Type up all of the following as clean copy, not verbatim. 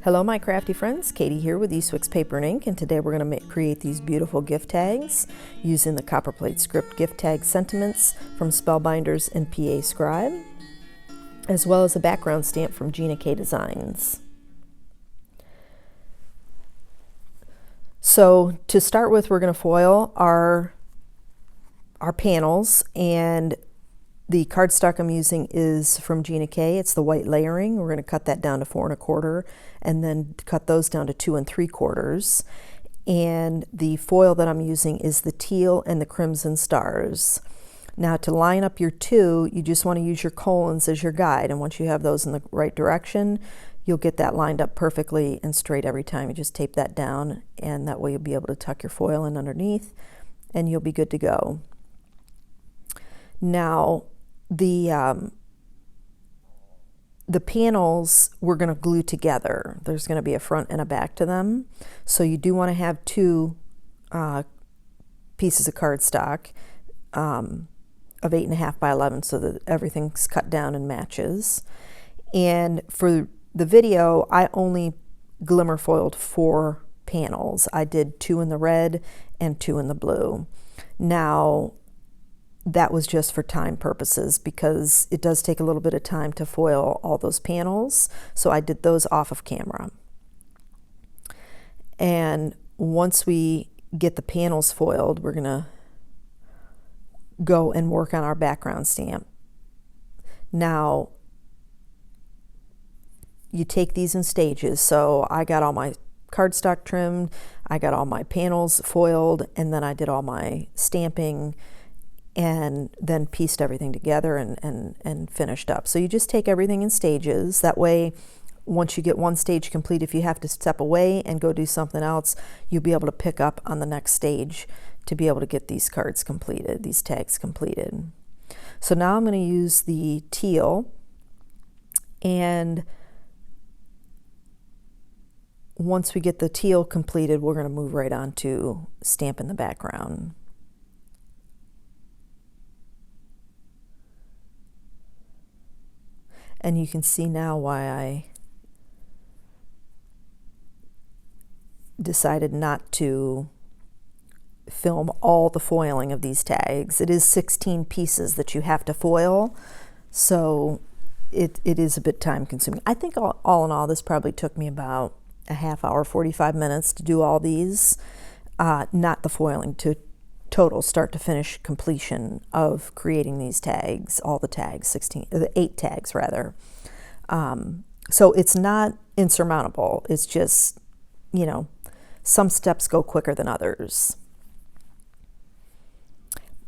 Hello my crafty friends, Katy here with eSwix Paper and Ink, and today we're going to create these beautiful gift tags using the Copperplate script gift tag sentiments from Spellbinders and PAScribe, as well as a background stamp from Gina Designs. So to start with, we're going to foil our panels, and the cardstock I'm using is from Gina K. It's the white layering. We're going to cut that down to 4 1/4 and then cut those down to 2 3/4. And the foil that I'm using is the teal and the crimson stars. Now to line up your two, you just want to use your colons as your guide. And once you have those in the right direction, you'll get that lined up perfectly and straight every time. You just tape that down, and that way you'll be able to tuck your foil in underneath and you'll be good to go. Now, the panels we're going to glue together. There's going to be a front and a back to them. So you do want to have two pieces of cardstock of 8.5 by 11 so that everything's cut down and matches. And for the video, I only glimmer foiled 4 panels. I did 2 in the red and 2 in the blue. Now, that was just for time purposes because it does take a little bit of time to foil all those panels. So I did those off of camera. And once we get the panels foiled, we're going to go and work on our background stamp. Now, you take these in stages. So I got all my cardstock trimmed, I got all my panels foiled, and then I did all my stamping and then pieced everything together and finished up. So you just take everything in stages. That way, once you get one stage complete, if you have to step away and go do something else, you'll be able to pick up on the next stage to be able to get these cards completed, these tags completed. So now I'm going to use the teal, and once we get the teal completed, we're going to move right on to stamping the background. And you can see now why I decided not to film all the foiling of these tags. It is 16 pieces that you have to foil, so it is a bit time consuming. I think all in all, this probably took me about a half hour, 45 minutes to do all these, not the foiling, to total start to finish completion of creating these tags, all the tags, 8 tags rather. So it's not insurmountable. It's just, you know, some steps go quicker than others.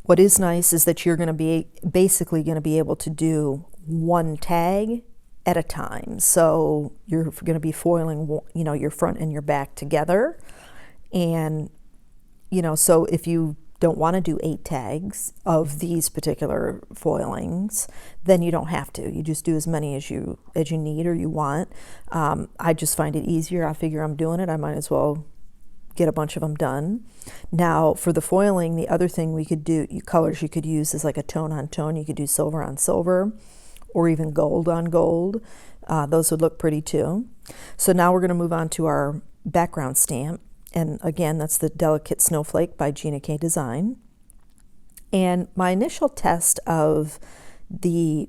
What is nice is that you're going to be basically going to be able to do one tag at a time. So you're going to be foiling, you know, your front and your back together. And, you know, so if you don't want to do 8 tags of these particular foilings, then you don't have to. You just do as many as you need or you want. I just find it easier. I figure I'm doing it, I might as well get a bunch of them done. Now for the foiling, the other thing we could do, colors you could use is like a tone on tone. You could do silver on silver or even gold on gold. Those would look pretty too. So now we're going to move on to our background stamp. And again, that's the Delicate Snowflake by Gina K Design. And my initial test of the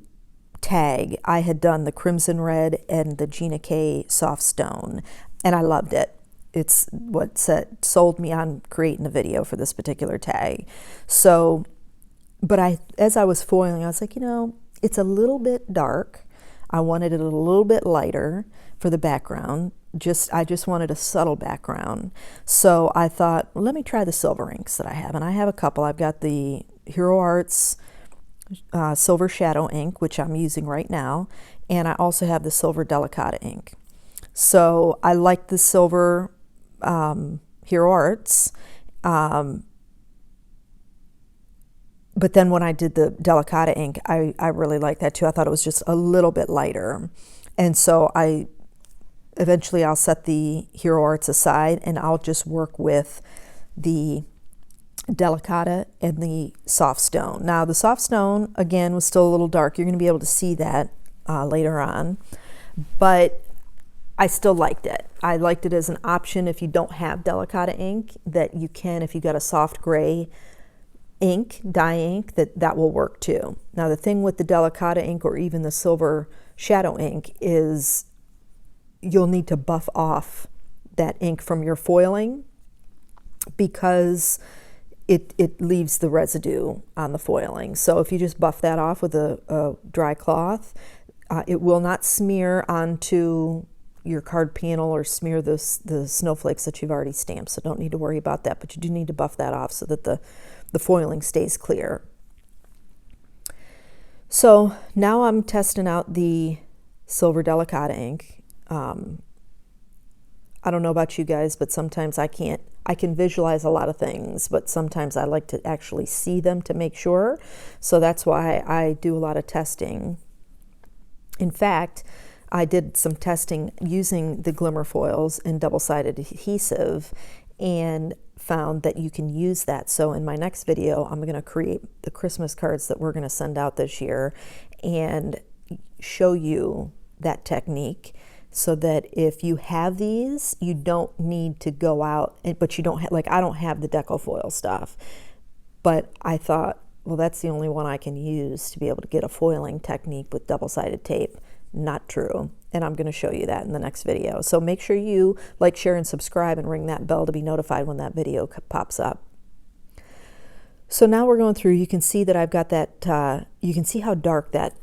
tag, I had done the Crimson Red and the Gina K Soft Stone, and I loved it. It's what sold me on creating the video for this particular tag. So, but as I was foiling, I was like, you know, it's a little bit dark. I wanted it a little bit lighter for the background. I just wanted a subtle background. So I thought, well, let me try the silver inks that I have. And I have a couple. I've got the Hero Arts Silver Shadow ink, which I'm using right now. And I also have the Silver Delicata ink. So I like the silver Hero Arts. But then when I did the Delicata ink, I really liked that too. I thought it was just a little bit lighter. And so eventually I'll set the Hero Arts aside and I'll just work with the Delicata and the Soft Stone. Now the Soft Stone, again, was still a little dark. You're going to be able to see that later on. But I still liked it. I liked it as an option if you don't have Delicata ink, that you can, if you got a soft gray ink, dye ink, that will work too. Now the thing with the Delicata ink or even the silver shadow ink is you'll need to buff off that ink from your foiling because it leaves the residue on the foiling. So if you just buff that off with a dry cloth, it will not smear onto your card panel or smear the snowflakes that you've already stamped. So don't need to worry about that, but you do need to buff that off so that the foiling stays clear. So now I'm testing out the silver Delicata ink. I don't know about you guys, but sometimes I can visualize a lot of things, but sometimes I like to actually see them to make sure. So that's why I do a lot of testing. In fact, I did some testing using the glimmer foils and double-sided adhesive and found that you can use that. So in my next video, I'm going to create the Christmas cards that we're going to send out this year and show you that technique so that if you have these, you don't need to go out, but you don't have, like I don't have the deco foil stuff, but I thought, well, that's the only one I can use to be able to get a foiling technique with double-sided tape. Not true. And I'm going to show you that in the next video. So make sure you like, share, and subscribe and ring that bell to be notified when that video pops up. So now we're going through, you can see that I've got that, you can see how dark that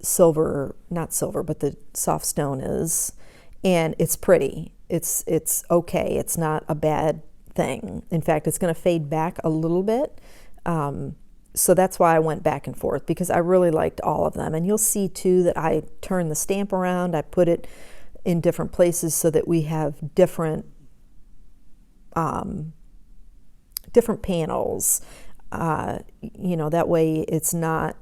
silver, not silver, but the soft stone is. And it's pretty. It's okay. It's not a bad thing. In fact, it's going to fade back a little bit. So that's why I went back and forth, because I really liked all of them. And you'll see too that I turn the stamp around. I put it in different places so that we have different different panels. You know, that way it's not,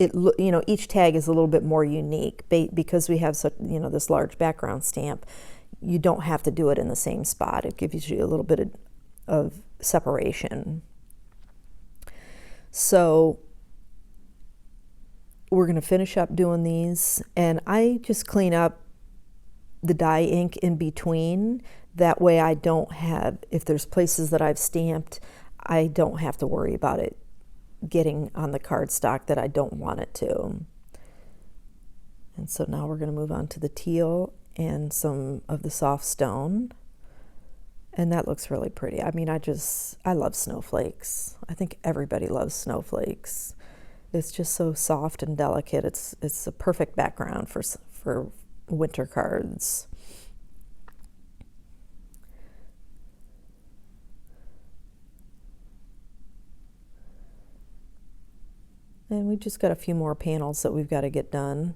you know, each tag is a little bit more unique because we have such, you know, this large background stamp. You don't have to do it in the same spot. It gives you a little bit of separation. So we're going to finish up doing these, and I just clean up the dye ink in between. That way I don't have, if there's places that I've stamped, I don't have to worry about it getting on the cardstock that I don't want it to. And so now we're going to move on to the teal and some of the soft stone. And that looks really pretty. I mean, I love snowflakes. I think everybody loves snowflakes. It's just so soft and delicate. It's a perfect background for winter cards. And we just got a few more panels that we've got to get done.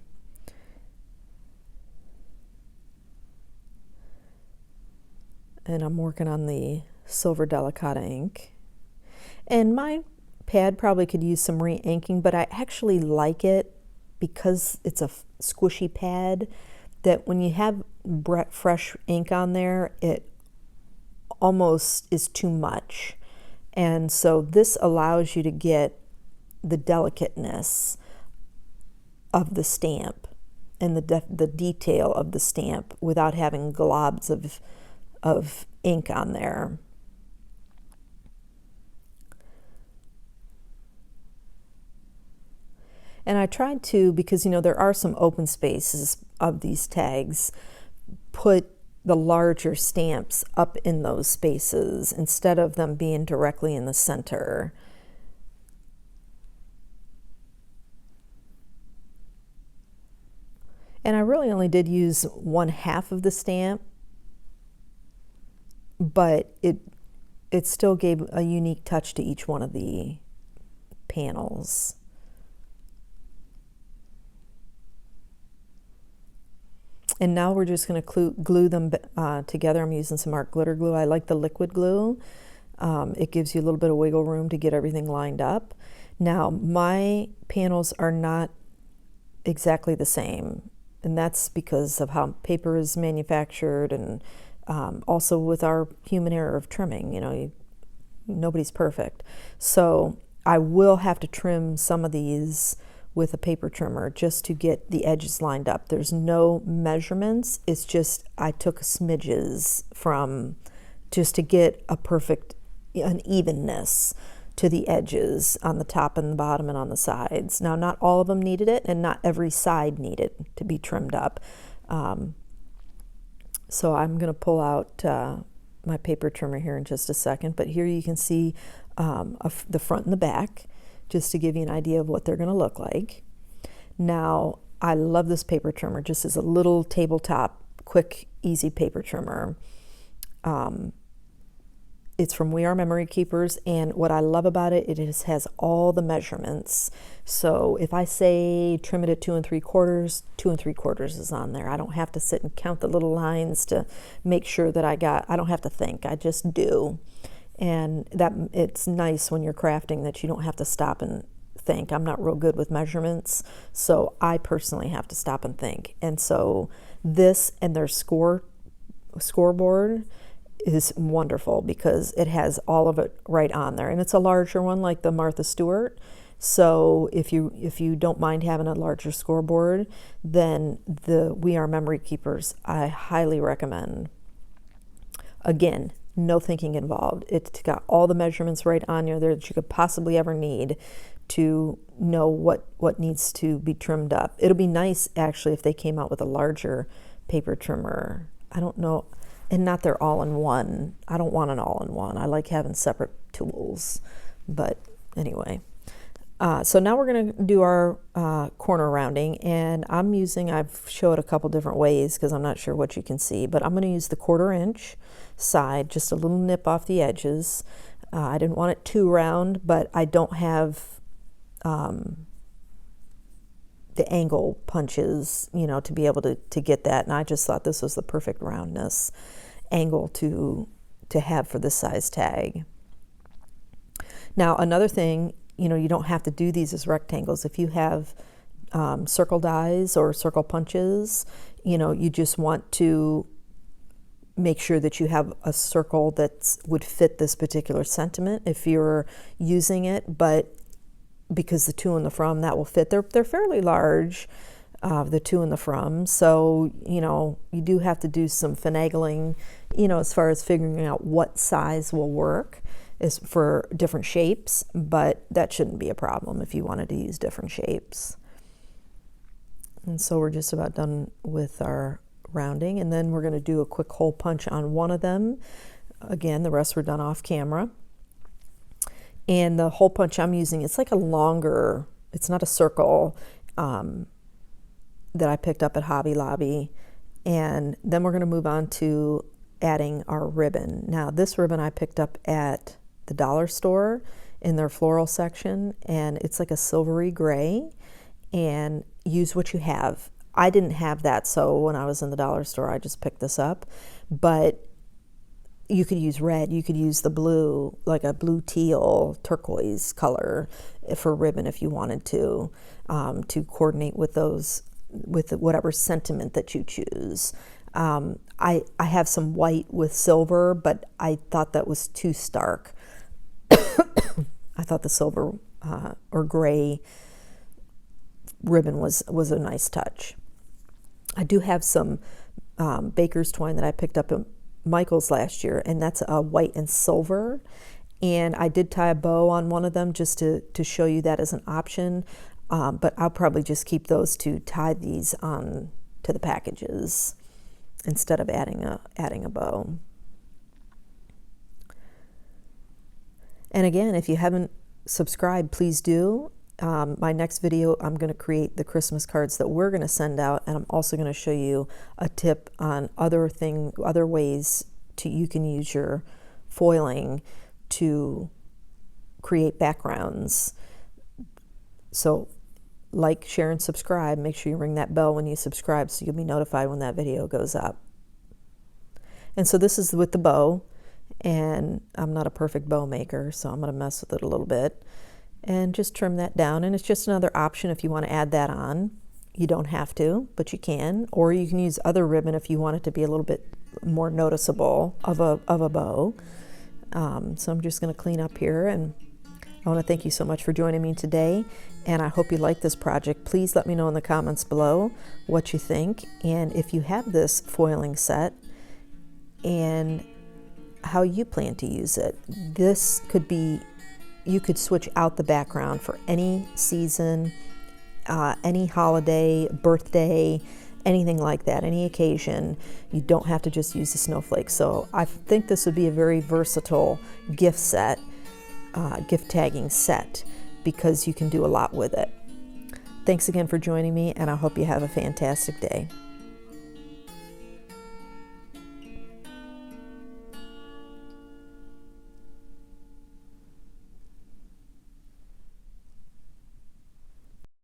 And I'm working on the silver Delicata ink. And my pad probably could use some re-inking, but I actually like it because it's a squishy pad, that when you have fresh ink on there, it almost is too much. And so this allows you to get the delicateness of the stamp and the detail of the stamp without having globs of ink on there. And I tried to, because you know there are some open spaces of these tags, put the larger stamps up in those spaces instead of them being directly in the center. And I really only did use 1/2 of the stamp, but it still gave a unique touch to each one of the panels. And now we're just going to glue them together. I'm using some art glitter glue. I like the liquid glue. It gives you a little bit of wiggle room to get everything lined up. Now, my panels are not exactly the same, and that's because of how paper is manufactured, and also with our human error of trimming. You know, nobody's perfect. So I will have to trim some of these with a paper trimmer just to get the edges lined up. There's no measurements. It's just I took smidges from just to get a perfect an evenness to the edges on the top and the bottom and on the sides. Now, not all of them needed it, and not every side needed to be trimmed up. So I'm going to pull out my paper trimmer here in just a second, but here you can see the front and the back, just to give you an idea of what they're going to look like. Now, I love this paper trimmer just as a little tabletop, quick, easy paper trimmer. It's from We Are Memory Keepers, and what I love about it, has all the measurements. So if I say trim it at 2 3/4, 2 3/4 is on there. I don't have to sit and count the little lines to make sure that I don't have to think, I just do. And that it's nice when you're crafting that you don't have to stop and think. I'm not real good with measurements, so I personally have to stop and think. And so this and their scoreboard is wonderful because it has all of it right on there, and it's a larger one like the Martha Stewart. So if you don't mind having a larger scoreboard, then the We Are Memory Keepers I highly recommend. Again, no thinking involved. It's got all the measurements right on there that you could possibly ever need to know what needs to be trimmed up. It'll be nice actually if they came out with a larger paper trimmer. I don't know. And not they're all in one. I don't want an all in one. I like having separate tools. But anyway. So now we're going to do our corner rounding. And I've showed a couple different ways because I'm not sure what you can see. But I'm going to use the 1/4 inch side, just a little nip off the edges. I didn't want it too round, but I don't have the angle punches, to be able to get that. And I just thought this was the perfect roundness angle to have for this size tag. Now, another thing, you don't have to do these as rectangles. If you have circle dies or circle punches, you just want to make sure that you have a circle that would fit this particular sentiment if you're using it, but because the to and the from, that will fit. They're fairly large, the to and the from, so you do have to do some finagling, as far as figuring out what size will work is for different shapes, but that shouldn't be a problem if you wanted to use different shapes. And so we're just about done with our rounding, and then we're going to do a quick hole punch on one of them. Again, the rest were done off camera. And the hole punch I'm using, it's like a longer, it's not a circle, that I picked up at Hobby Lobby. And then we're going to move on to adding our ribbon. Now, this ribbon I picked up at the dollar store in their floral section, and it's like a silvery gray, and use what you have. I didn't have that, so when I was in the dollar store, I just picked this up. But you could use red, you could use the blue, like a blue teal turquoise color for ribbon if you wanted to coordinate with those, with whatever sentiment that you choose. I have some white with silver, but I thought that was too stark. I thought the silver or gray ribbon was a nice touch. I do have some baker's twine that I picked up at Michael's last year, and that's white and silver, and I did tie a bow on one of them just to show you that as an option, but I'll probably just keep those to tie these on to the packages instead of adding a bow. And again, if you haven't subscribed, please do. My next video, I'm going to create the Christmas cards that we're going to send out, and I'm also going to show you a tip on other ways you can use your foiling to create backgrounds. So like, share, and subscribe. Make sure you ring that bell when you subscribe so you'll be notified when that video goes up. And so this is with the bow, and I'm not a perfect bow maker, so I'm going to mess with it a little bit. And just trim that down, and it's just another option if you want to add that on. You don't have to, but you can, or you can use other ribbon if you want it to be a little bit more noticeable of a bow. So I'm just going to clean up here, and I want to thank you so much for joining me today, and I hope you like this project. Please let me know in the comments below what you think, and if you have this foiling set and how you plan to use it. This could be, you could switch out the background for any season, any holiday, birthday, anything like that, any occasion. You don't have to just use the snowflake. So I think this would be a very versatile gift set, gift tagging set, because you can do a lot with it. Thanks again for joining me, and I hope you have a fantastic day.